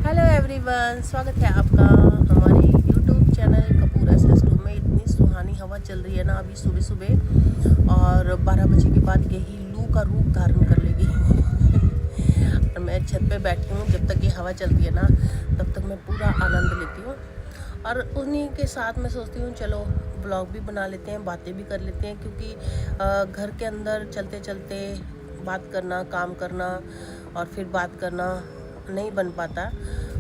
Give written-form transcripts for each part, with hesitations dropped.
Hello everyone, स्वागत है आपका हमारे यूट्यूब चैनल कपूर SS2 में। इतनी सुहानी हवा चल रही है ना अभी सुबह सुबह, और 12 बजे के बाद यही लू का रूप धारण कर लेगी। और मैं छत पे बैठी हूँ, जब तक ये हवा चलती है ना तब तक मैं पूरा आनंद लेती हूँ। और उन्हीं के साथ मैं सोचती हूँ चलो ब्लॉग भी बना लेते हैं, बातें भी कर लेते हैं, क्योंकि घर के अंदर चलते चलते बात करना, काम करना और फिर बात करना नहीं बन पाता।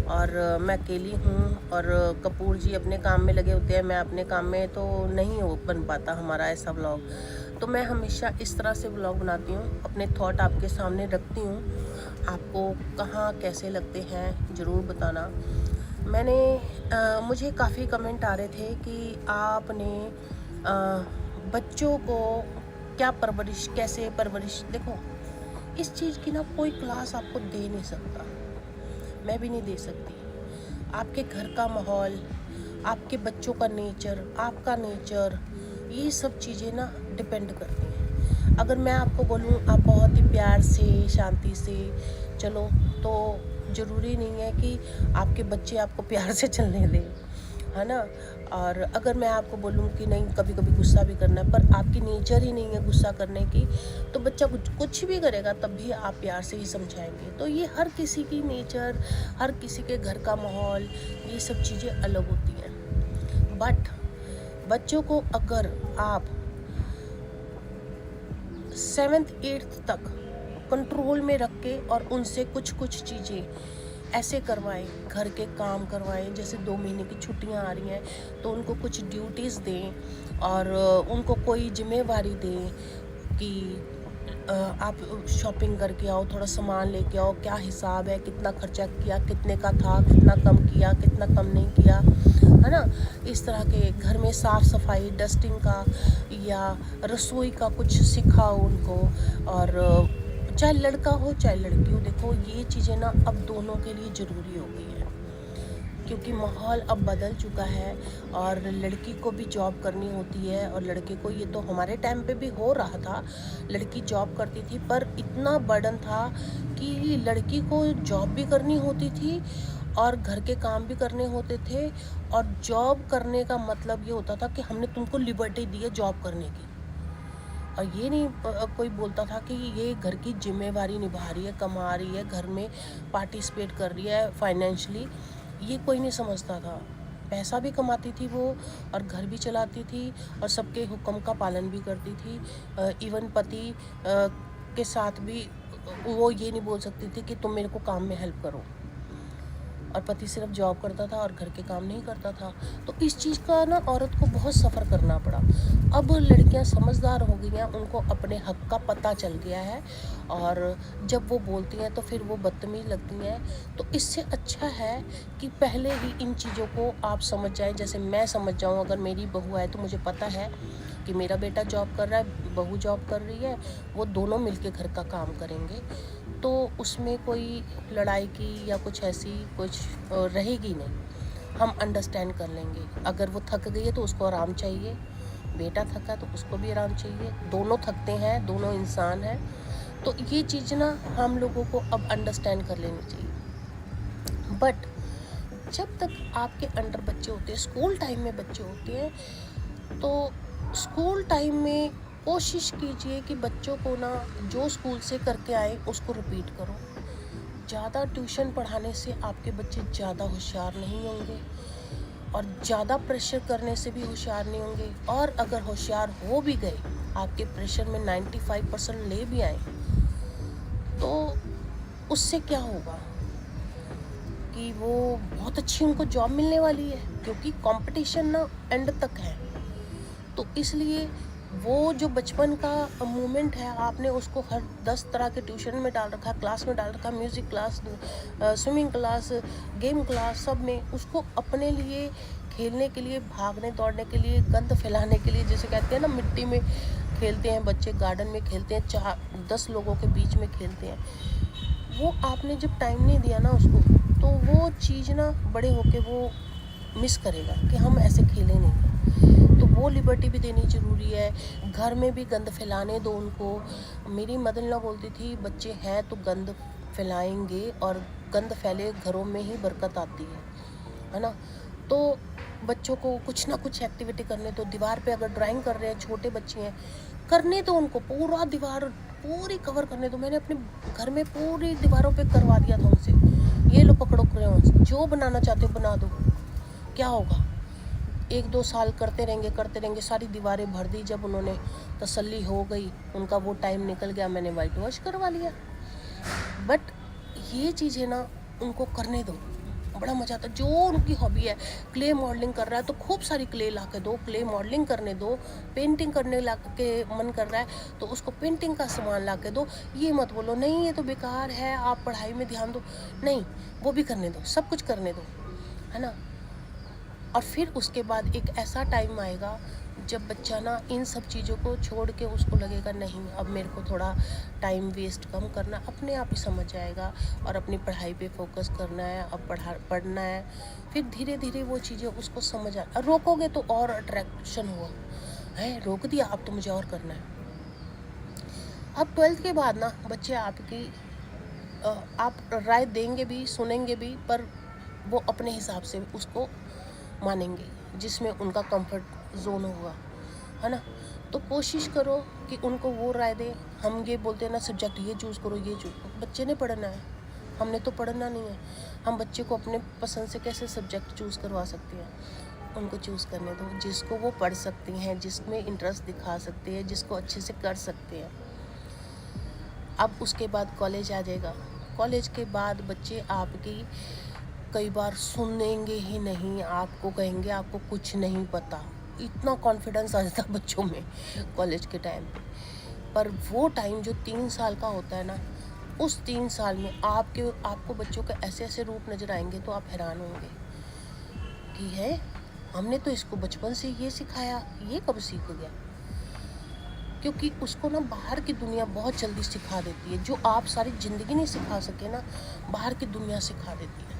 और मैं अकेली हूँ और कपूर जी अपने काम में लगे होते हैं, मैं अपने काम में, तो नहीं हो बन पाता हमारा ऐसा व्लॉग। तो मैं हमेशा इस तरह से व्लॉग बनाती हूँ, अपने थॉट आपके सामने रखती हूँ। आपको कहाँ कैसे लगते हैं ज़रूर बताना। मुझे काफ़ी कमेंट आ रहे थे कि आपने बच्चों को क्या परवरिश, कैसे परवरिश। देखो, इस चीज़ की ना कोई क्लास आपको दे नहीं सकता, मैं भी नहीं दे सकती। आपके घर का माहौल, आपके बच्चों का नेचर, आपका नेचर, ये सब चीज़ें ना डिपेंड करती हैं। अगर मैं आपको बोलूँ आप बहुत ही प्यार से, शांति से चलो, तो ज़रूरी नहीं है कि आपके बच्चे आपको प्यार से चलने दें, है ना। और अगर मैं आपको बोलूँ कि नहीं, कभी कभी गुस्सा भी करना है, पर आपकी नेचर ही नहीं है गुस्सा करने की, तो बच्चा कुछ भी करेगा तब भी आप प्यार से ही समझाएंगे। तो ये हर किसी की नेचर, हर किसी के घर का माहौल, ये सब चीज़ें अलग होती हैं। बट बच्चों को अगर आप 7th-8th तक कंट्रोल में रख के और उनसे कुछ कुछ चीज़ें ऐसे करवाएं, घर के काम करवाएं, जैसे 2 महीने की छुट्टियां आ रही हैं तो उनको कुछ ड्यूटीज़ दें और उनको कोई जिम्मेवारी दें कि आप शॉपिंग करके आओ, थोड़ा सामान लेके आओ, क्या हिसाब है, कितना खर्चा किया, कितने का था, कितना कम किया, कितना कम नहीं किया, है ना। इस तरह के घर में साफ़ सफाई, डस्टिंग का या रसोई का कुछ सिखाओ उनको। और चाहे लड़का हो चाहे लड़की हो, देखो ये चीज़ें ना अब दोनों के लिए ज़रूरी हो गई है, क्योंकि माहौल अब बदल चुका है। और लड़की को भी जॉब करनी होती है और लड़के को, ये तो हमारे टाइम पे भी हो रहा था, लड़की जॉब करती थी, पर इतना बर्डन था कि लड़की को जॉब भी करनी होती थी और घर के काम भी करने होते थे। और जॉब करने का मतलब ये होता था कि हमने तुमको लिबर्टी दी है जॉब करने की, और ये नहीं कोई बोलता था कि ये घर की जिम्मेवारी निभा रही है, कमा रही है, घर में पार्टिसिपेट कर रही है फाइनेंशियली, ये कोई नहीं समझता था। पैसा भी कमाती थी वो और घर भी चलाती थी और सबके हुक्म का पालन भी करती थी। इवन पति के साथ भी वो ये नहीं बोल सकती थी कि तुम मेरे को काम में हेल्प करो, और पति सिर्फ जॉब करता था और घर के काम नहीं करता था। तो इस चीज़ का ना औरत को बहुत सफ़र करना पड़ा। अब लड़कियां समझदार हो गई हैं, उनको अपने हक का पता चल गया है, और जब वो बोलती हैं तो फिर वो बदतमीज लगती हैं। तो इससे अच्छा है कि पहले ही इन चीज़ों को आप समझ जाएं, जैसे मैं समझ जाऊं। अगर मेरी बहू है तो मुझे पता है कि मेरा बेटा जॉब कर रहा है, बहू जॉब कर रही है, वो दोनों मिलके घर का काम करेंगे, तो उसमें कोई लड़ाई की या कुछ ऐसी कुछ रहेगी नहीं। हम अंडरस्टैंड कर लेंगे। अगर वो थक गई है तो उसको आराम चाहिए, बेटा थका तो उसको भी आराम चाहिए, दोनों थकते हैं, दोनों इंसान हैं। तो ये चीज़ ना हम लोगों को अब अंडरस्टैंड कर लेनी चाहिए। बट जब तक आपके अंडर बच्चे होते हैं, स्कूल टाइम में बच्चे होते हैं, तो स्कूल टाइम में कोशिश कीजिए कि बच्चों को ना जो स्कूल से करके आए उसको रिपीट करो। ज़्यादा ट्यूशन पढ़ाने से आपके बच्चे ज़्यादा होशियार नहीं होंगे, और ज़्यादा प्रेशर करने से भी होशियार नहीं होंगे। और अगर होशियार हो भी गए, आपके प्रेशर में 95% ले भी आए, तो उससे क्या होगा कि वो बहुत अच्छी उनको जॉब मिलने वाली है, क्योंकि कंपटीशन ना एंड तक है। तो इसलिए वो जो बचपन का मोमेंट है, आपने उसको हर 10 तरह के ट्यूशन में डाल रखा, क्लास में डाल रखा, music class, swimming class, game class, सब में उसको अपने लिए खेलने के लिए, भागने दौड़ने के लिए, गंद फैलाने के लिए, जैसे कहते हैं ना मिट्टी में खेलते हैं बच्चे, गार्डन में खेलते हैं, 4-10 लोगों के बीच में खेलते हैं, वो आपने जब टाइम नहीं दिया ना उसको, तो वो चीज़ ना बड़े होके वो मिस करेगा कि हम ऐसे खेले नहीं। तो वो लिबर्टी भी देनी ज़रूरी है। घर में भी गंद फैलाने दो उनको। मेरी मदर इन लॉ बोलती थी, बच्चे हैं तो गंद फैलाएंगे और गंद फैले घरों में ही बरकत आती है ना। तो बच्चों को कुछ ना कुछ एक्टिविटी करने दो। दीवार पे अगर ड्राइंग कर रहे हैं, छोटे बच्चे हैं, करने दो उनको, पूरा दीवार पूरी कवर करने दो। मैंने अपने घर में पूरी दीवारों पे करवा दिया था उनसे, ये लो पकड़ो क्रेयॉन्स, जो बनाना चाहते हो बना दो। क्या होगा, 1-2 साल करते रहेंगे, सारी दीवारें भर दी। जब उन्होंने तसल्ली हो गई, उनका वो टाइम निकल गया, मैंने वाइट वॉश करवा लिया। बट ये चीज़ें ना उनको करने दो, बड़ा मज़ा आता है। जो उनकी हॉबी है, क्ले मॉडलिंग कर रहा है तो खूब सारी क्ले ला के दो, क्ले मॉडलिंग करने दो। पेंटिंग करने ला के मन कर रहा है तो उसको पेंटिंग का सामान ला के दो। ये मत बोलो नहीं ये तो बेकार है, आप पढ़ाई में ध्यान दो, नहीं, वो भी करने दो, सब कुछ करने दो, है ना। और फिर उसके बाद एक ऐसा टाइम आएगा जब बच्चा ना इन सब चीज़ों को छोड़ के उसको लगेगा नहीं अब मेरे को थोड़ा टाइम वेस्ट कम करना, अपने आप ही समझ जाएगा और अपनी पढ़ाई पे फोकस करना है, अब पढ़ना है। फिर धीरे धीरे वो चीज़ें उसको समझ आ, रोकोगे तो और अट्रैक्शन हुआ है, रोक दिया अब तो मुझे और करना है। अब 12th के बाद ना बच्चे आपकी आप राय देंगे भी, सुनेंगे भी, पर वो अपने हिसाब से उसको मानेंगे जिसमें उनका कंफर्ट जोन होगा, है ना। तो कोशिश करो कि उनको वो राय दें। हम ये बोलते हैं ना सब्जेक्ट ये चूज़ करो, ये चूज़, बच्चे ने पढ़ना है, हमने तो पढ़ना नहीं है। हम बच्चे को अपने पसंद से कैसे सब्जेक्ट चूज़ करवा सकते हैं, उनको चूज़ करने दो जिसको वो पढ़ सकती हैं, जिसमें इंटरेस्ट दिखा सकते हैं, जिसको अच्छे से कर सकते हैं। अब उसके बाद कॉलेज आ जाएगा। कॉलेज के बाद बच्चे आपकी कई बार सुनेंगे ही नहीं, आपको कहेंगे आपको कुछ नहीं पता। इतना कॉन्फिडेंस आ जाता है बच्चों में कॉलेज के टाइम पे। पर वो टाइम जो 3 साल का होता है ना, उस 3 साल में आपको बच्चों के ऐसे ऐसे रूप नज़र आएंगे तो आप हैरान होंगे कि है हमने तो इसको बचपन से ये सिखाया, ये कब सीख गया। क्योंकि उसको ना बाहर की दुनिया बहुत जल्दी सिखा देती है, जो आप सारी ज़िंदगी नहीं सिखा सके ना, बाहर की दुनिया सिखा देती है।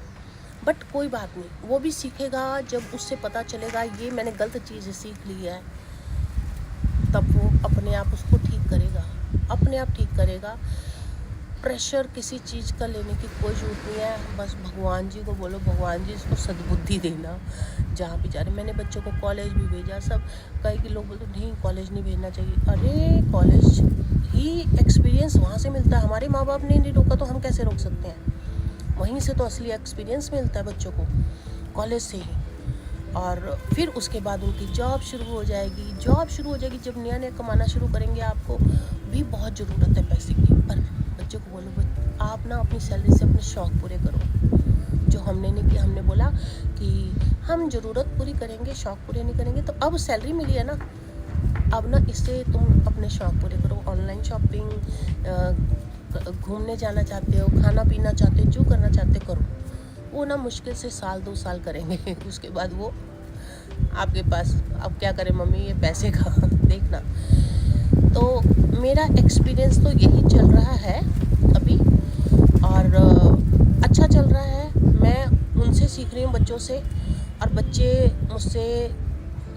बट कोई बात नहीं, वो भी सीखेगा जब उससे पता चलेगा ये मैंने गलत चीज़ सीख ली है, तब वो अपने आप उसको ठीक करेगा, अपने आप ठीक करेगा। प्रेशर किसी चीज़ का लेने की कोई ज़रूरत नहीं है, बस भगवान जी को बोलो भगवान जी इसको सद्बुद्धि देना। जहाँ भी जा रहे, मैंने बच्चों को कॉलेज भी भेजा, सब कई लोग बोलते नहीं कॉलेज नहीं भेजना चाहिए। अरे कॉलेज ही एक्सपीरियंस वहाँ से मिलता है, हमारे माँ बाप ने नहीं रोका तो हम कैसे रोक सकते हैं। वहीं से तो असली एक्सपीरियंस मिलता है बच्चों को, कॉलेज से ही। और फिर उसके बाद उनकी जॉब शुरू हो जाएगी। जब नया कमाना शुरू करेंगे, आपको भी बहुत ज़रूरत है पैसे की, पर बच्चों को बोलो आप ना अपनी सैलरी से अपने शौक़ पूरे करो। जो हमने नहीं किया, हमने बोला कि हम ज़रूरत पूरी करेंगे, शौक़ पूरे नहीं करेंगे। तो अब सैलरी मिली है ना, अब ना इससे तुम अपने शौक़ पूरे करो। ऑनलाइन शॉपिंग, घूमने जाना चाहते हो, खाना पीना चाहते हो, जो करना चाहते करो। वो ना मुश्किल से 1-2 साल करेंगे उसके बाद वो आपके पास अब क्या करें मम्मी ये पैसे का देखना। तो मेरा एक्सपीरियंस तो यही चल रहा है अभी, और अच्छा चल रहा है। मैं उनसे सीख रही हूँ, बच्चों से, और बच्चे मुझसे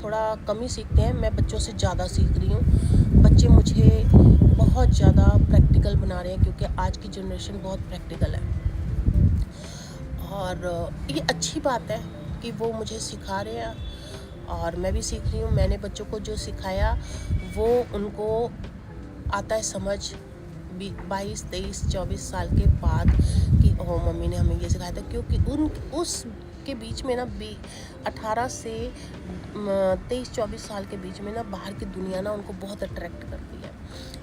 थोड़ा कम ही सीखते हैं, मैं बच्चों से ज़्यादा सीख रही हूँ। बच्चे मुझे बहुत ज़्यादा प्रैक्टिकल बना रहे हैं, क्योंकि आज की जनरेशन बहुत प्रैक्टिकल है। और ये अच्छी बात है कि वो मुझे सिखा रहे हैं और मैं भी सीख रही हूँ। मैंने बच्चों को जो सिखाया वो उनको आता है समझ 22, 23, 24 साल के बाद कि ओह मम्मी ने हमें ये सिखाया था। क्योंकि उसके बीच में ना 18 से 23-24 साल के बीच में ना बाहर की दुनिया ना उनको बहुत अट्रैक्ट करती है।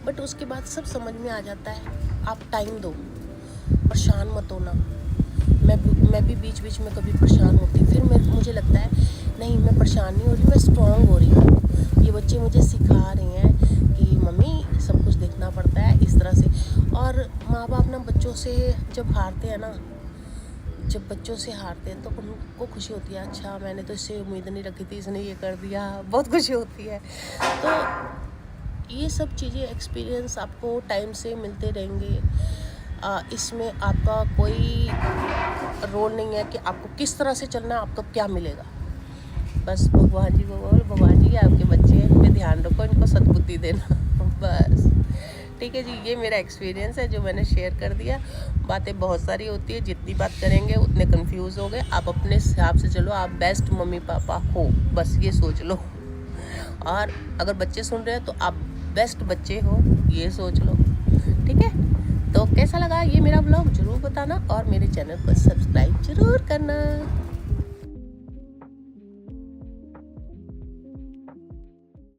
बट उसके बाद सब समझ में आ जाता है। आप टाइम दो, परेशान मत होना। मैं भी बीच बीच में कभी परेशान होती, फिर मुझे लगता है नहीं मैं परेशान नहीं हो रही, मैं स्ट्रॉन्ग हो रही हूँ। ये बच्चे मुझे सिखा रहे हैं कि मम्मी सब कुछ देखना पड़ता है इस तरह से। और माँ बाप ना बच्चों से जब हारते हैं ना, जब बच्चों से हारते हैं तो उनको खुशी होती है, अच्छा मैंने तो इससे उम्मीद नहीं रखी थी, इसने ये कर दिया, बहुत खुशी होती है। तो ये सब चीज़ें एक्सपीरियंस आपको टाइम से मिलते रहेंगे। इसमें आपका कोई रोल नहीं है कि आपको किस तरह से चलना है, आपको क्या मिलेगा। बस भगवान जी को बोल, भगवान जी आपके बच्चे हैं, इन पे ध्यान रखो, इनको सद्बुद्धि देना बस। ठीक है जी, ये मेरा एक्सपीरियंस है जो मैंने शेयर कर दिया। बातें बहुत सारी होती है, जितनी बात करेंगे उतने कंफ्यूज हो गए। आप अपने हिसाब से चलो, आप बेस्ट मम्मी पापा हो, बस ये सोच लो। और अगर बच्चे सुन रहे हैं तो आप बेस्ट बच्चे हो, ये सोच लो। ठीक है, तो कैसा लगा ये मेरा ब्लॉग ज़रूर बताना और मेरे चैनल को सब्सक्राइब ज़रूर करना।